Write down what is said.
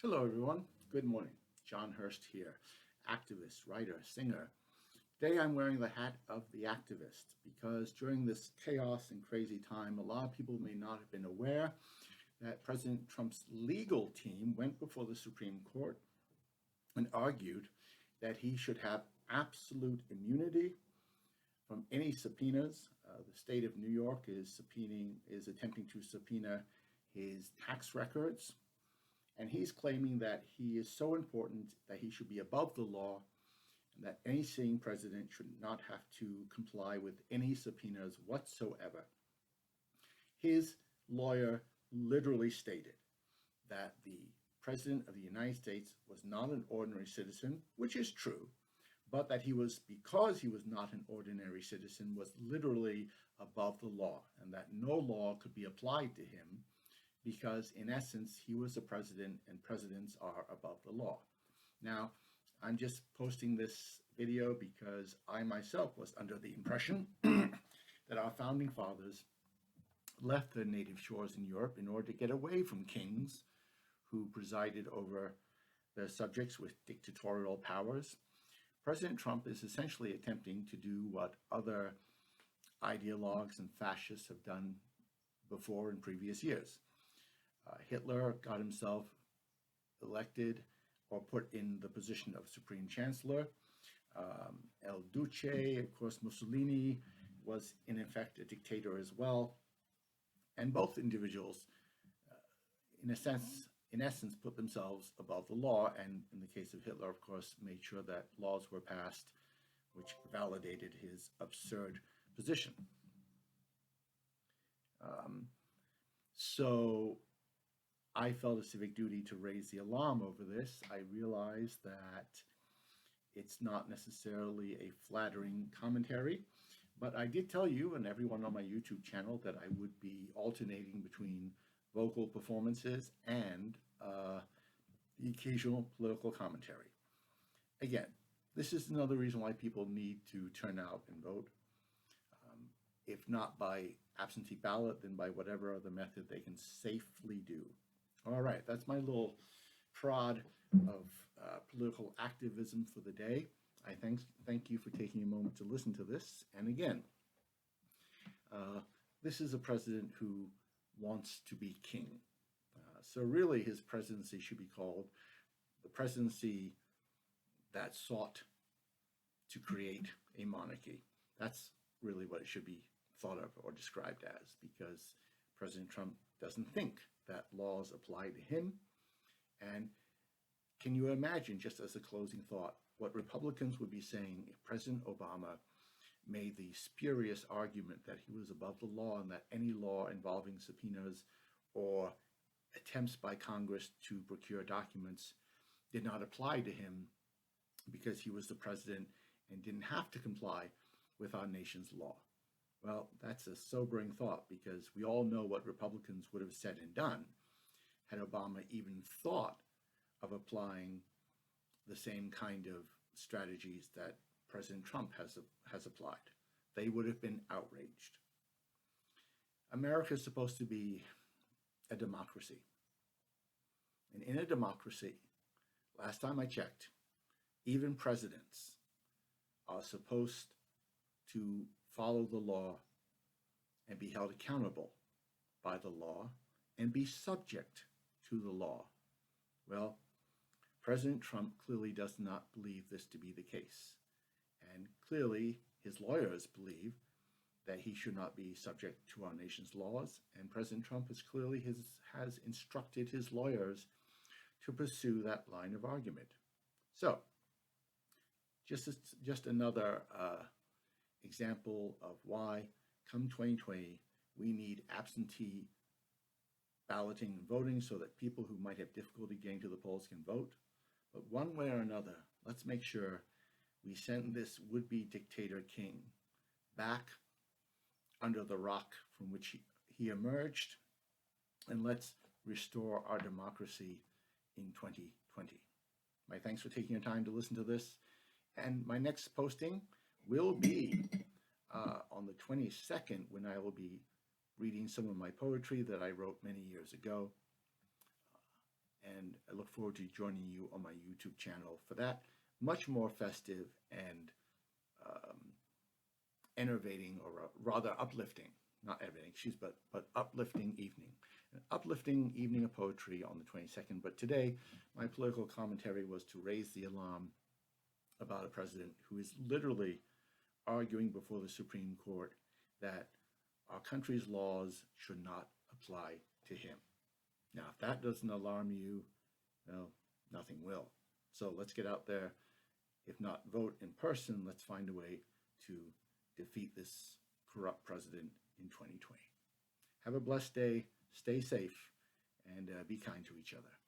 Hello, everyone. Good morning. John Hurst here, activist, writer, singer. Today I'm wearing the hat of the activist because during this chaos and crazy time, a lot of people may not have been aware that President Trump's legal team went before the Supreme Court and argued that he should have absolute immunity from any subpoenas. The state of New York is attempting to subpoena his tax records. And he's claiming that he is so important that he should be above the law and that any sitting president should not have to comply with any subpoenas whatsoever. His lawyer literally stated that the president of the United States was not an ordinary citizen, which is true, but that because he was not an ordinary citizen, was literally above the law, and that no law could be applied to him because, in essence, he was a president and presidents are above the law. Now, I'm just posting this video because I myself was under the impression that our founding fathers left their native shores in Europe in order to get away from kings who presided over their subjects with dictatorial powers. President Trump is essentially attempting to do what other ideologues and fascists have done before in previous years. Hitler got himself elected or put in the position of Supreme Chancellor. El Duce, of course, Mussolini was in effect a dictator as well. And both individuals, in essence, put themselves above the law. And in the case of Hitler, of course, made sure that laws were passed which validated his absurd position. So I felt a civic duty to raise the alarm over this. I realized that it's not necessarily a flattering commentary, but I did tell you and everyone on my YouTube channel that I would be alternating between vocal performances and the occasional political commentary. Again, this is another reason why people need to turn out and vote. If not by absentee ballot, then by whatever other method they can safely do. All right, that's my little prod of political activism for the day. I thank you for taking a moment to listen to this. And again, this is a president who wants to be king. So really his presidency should be called the presidency that sought to create a monarchy. That's really what it should be thought of or described as, because President Trump doesn't think that laws apply to him. And can you imagine, just as a closing thought, what Republicans would be saying if President Obama made the spurious argument that he was above the law and that any law involving subpoenas or attempts by Congress to procure documents did not apply to him because he was the president and didn't have to comply with our nation's law? Well, that's a sobering thought, because we all know what Republicans would have said and done had Obama even thought of applying the same kind of strategies that President Trump has applied. They would have been outraged. America is supposed to be a democracy. And in a democracy, last time I checked, even presidents are supposed to follow the law and be held accountable by the law and be subject to the law. Well, President Trump clearly does not believe this to be the case. And clearly his lawyers believe that he should not be subject to our nation's laws. And President Trump has instructed his lawyers to pursue that line of argument. So just another example of why, come 2020, we need absentee balloting and voting so that people who might have difficulty getting to the polls can vote. But one way or another, let's make sure we send this would-be dictator king back under the rock from which he emerged, and let's restore our democracy in 2020. My thanks for taking your time to listen to this. And my next posting will be on the 22nd, when I will be reading some of my poetry that I wrote many years ago. And I look forward to joining you on my YouTube channel for that much more festive and enervating, or rather uplifting, not everything, but uplifting evening. An uplifting evening of poetry on the 22nd. But today, my political commentary was to raise the alarm about a president who is literally arguing before the Supreme Court that our country's laws should not apply to him. Now, if that doesn't alarm you, well, nothing will. So let's get out there. If not vote in person, let's find a way to defeat this corrupt president in 2020. Have a blessed day, stay safe, and be kind to each other.